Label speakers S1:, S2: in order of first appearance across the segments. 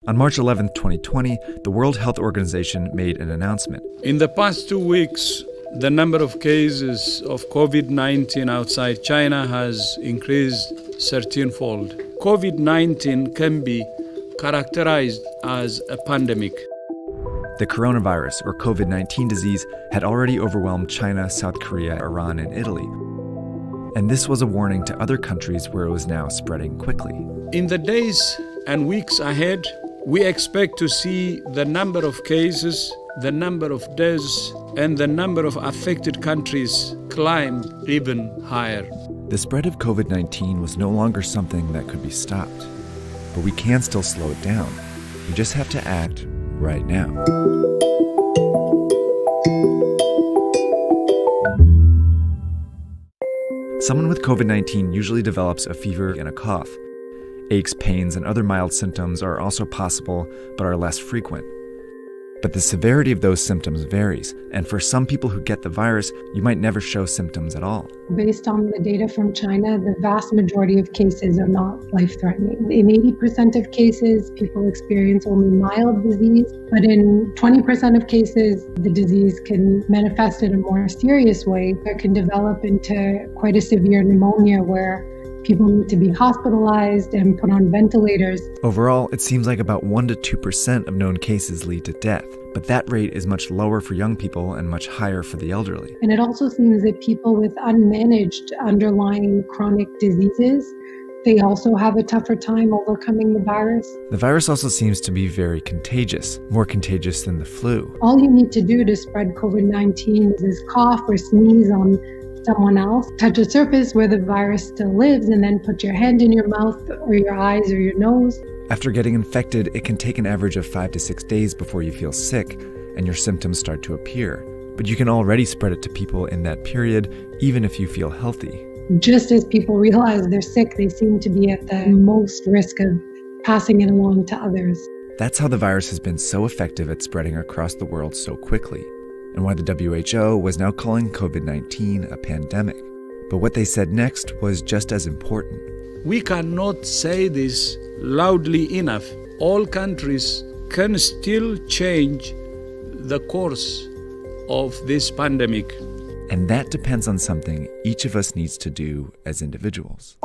S1: On March 11, 2020, the World Health Organization made an announcement.
S2: In the past 2 weeks, the number of cases of COVID-19 outside China has increased 13-fold. COVID-19 can be characterized as a pandemic.
S1: The coronavirus, or COVID-19 disease, had already overwhelmed China, South Korea, Iran, and Italy. And this was a warning to other countries where it was now spreading quickly.
S2: In the days and weeks ahead, we expect to see the number of cases, the number of deaths, and the number of affected countries climb even higher.
S1: The spread of COVID-19 was no longer something that could be stopped. But we can still slow it down. We just have to act right now. Someone with COVID-19 usually develops a fever and a cough. Aches, pains, and other mild symptoms are also possible, but are less frequent. But the severity of those symptoms varies, and for some people who get the virus, you might never show symptoms at all.
S3: Based on the data from China, the vast majority of cases are not life-threatening. In 80% of cases, people experience only mild disease, but in 20% of cases, the disease can manifest in a more serious way. It can develop into quite a severe pneumonia where people need to be hospitalized and put on ventilators.
S1: Overall, it seems like about 1% to 2% of known cases lead to death, but that rate is much lower for young people and much higher for the elderly.
S3: And it also seems that people with unmanaged underlying chronic diseases, they also have a tougher time overcoming the virus.
S1: The virus also seems to be very contagious, more contagious than the flu.
S3: All you need to do to spread COVID-19 is cough or sneeze on someone else, touch a surface where the virus still lives, and then put your hand in your mouth or your eyes or your nose.
S1: After getting infected, it can take an average of 5 to 6 days before you feel sick and your symptoms start to appear. But you can already spread it to people in that period, even if you feel healthy.
S3: Just as people realize they're sick, they seem to be at the most risk of passing it along to others.
S1: That's how the virus has been so effective at spreading across the world so quickly, and why the WHO was now calling COVID-19 a pandemic. But what they said next was just as important.
S2: We cannot say this loudly enough. All countries can still change the course of this pandemic.
S1: And that depends on something each of us needs to do as individuals.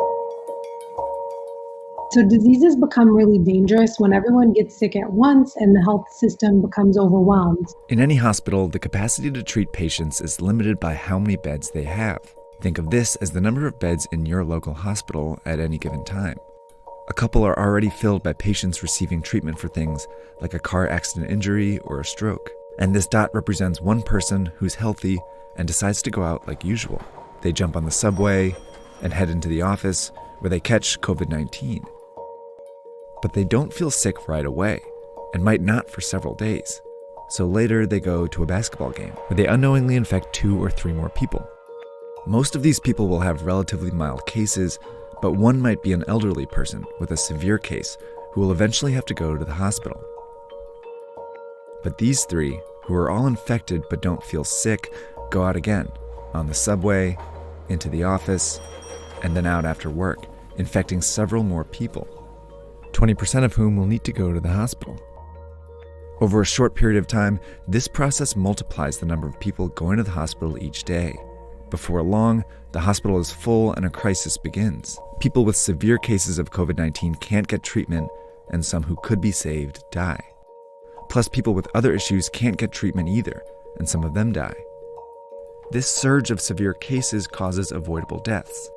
S3: So diseases become really dangerous when everyone gets sick at once and the health system becomes overwhelmed.
S1: In any hospital, the capacity to treat patients is limited by how many beds they have. Think of this as the number of beds in your local hospital at any given time. A couple are already filled by patients receiving treatment for things like a car accident injury or a stroke. And this dot represents one person who's healthy and decides to go out like usual. They jump on the subway and head into the office where they catch COVID-19. But they don't feel sick right away, and might not for several days. So later they go to a basketball game, where they unknowingly infect 2 or 3 more people. Most of these people will have relatively mild cases, but one might be an elderly person with a severe case who will eventually have to go to the hospital. But these 3, who are all infected but don't feel sick, go out again, on the subway, into the office, and then out after work, infecting several more people. 20% of whom will need to go to the hospital. Over a short period of time, this process multiplies the number of people going to the hospital each day. Before long, the hospital is full and a crisis begins. People with severe cases of COVID-19 can't get treatment, and some who could be saved die. Plus, people with other issues can't get treatment either, and some of them die. This surge of severe cases causes avoidable deaths.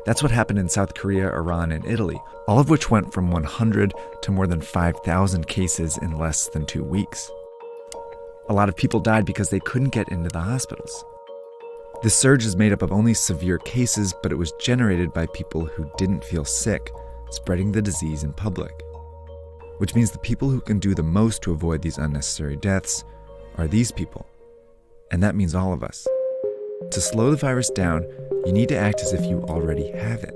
S1: That's what happened in South Korea, Iran, and Italy, all of which went from 100 to more than 5,000 cases in less than 2 weeks. A lot of people died because they couldn't get into the hospitals. This surge is made up of only severe cases, but it was generated by people who didn't feel sick, spreading the disease in public. Which means the people who can do the most to avoid these unnecessary deaths are these people. And that means all of us. To slow the virus down, you need to act as if you already have it.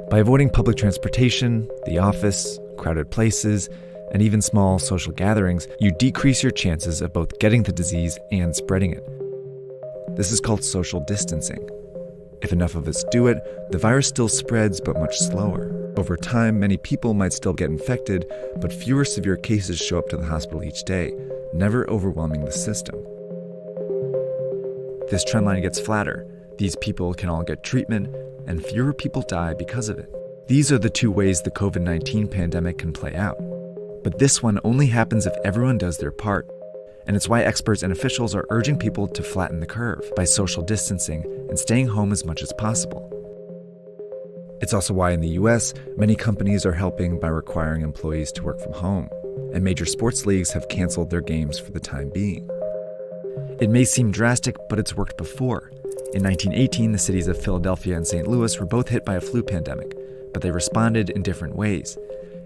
S1: By avoiding public transportation, the office, crowded places, and even small social gatherings, you decrease your chances of both getting the disease and spreading it. This is called social distancing. If enough of us do it, the virus still spreads, but much slower. Over time, many people might still get infected, but fewer severe cases show up to the hospital each day, never overwhelming the system. This trendline gets flatter. These people can all get treatment, and fewer people die because of it. These are the two ways the COVID-19 pandemic can play out. But this one only happens if everyone does their part. And it's why experts and officials are urging people to flatten the curve by social distancing and staying home as much as possible. It's also why in the US, many companies are helping by requiring employees to work from home, and major sports leagues have canceled their games for the time being. It may seem drastic, but it's worked before. In 1918, the cities of Philadelphia and St. Louis were both hit by a flu pandemic, but they responded in different ways.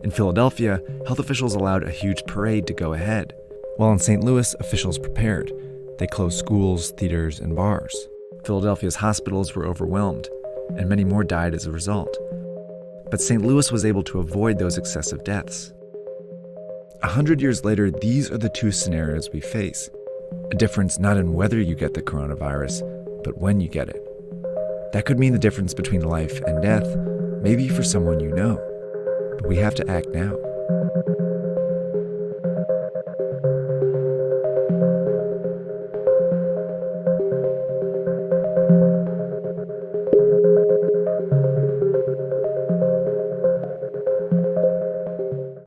S1: In Philadelphia, health officials allowed a huge parade to go ahead, while in St. Louis, officials prepared. They closed schools, theaters, and bars. Philadelphia's hospitals were overwhelmed, and many more died as a result. But St. Louis was able to avoid those excessive deaths. 100 years later, these are the two scenarios we face. A difference not in whether you get the coronavirus, but when you get it. That could mean the difference between life and death, maybe for someone you know. But we have to act now.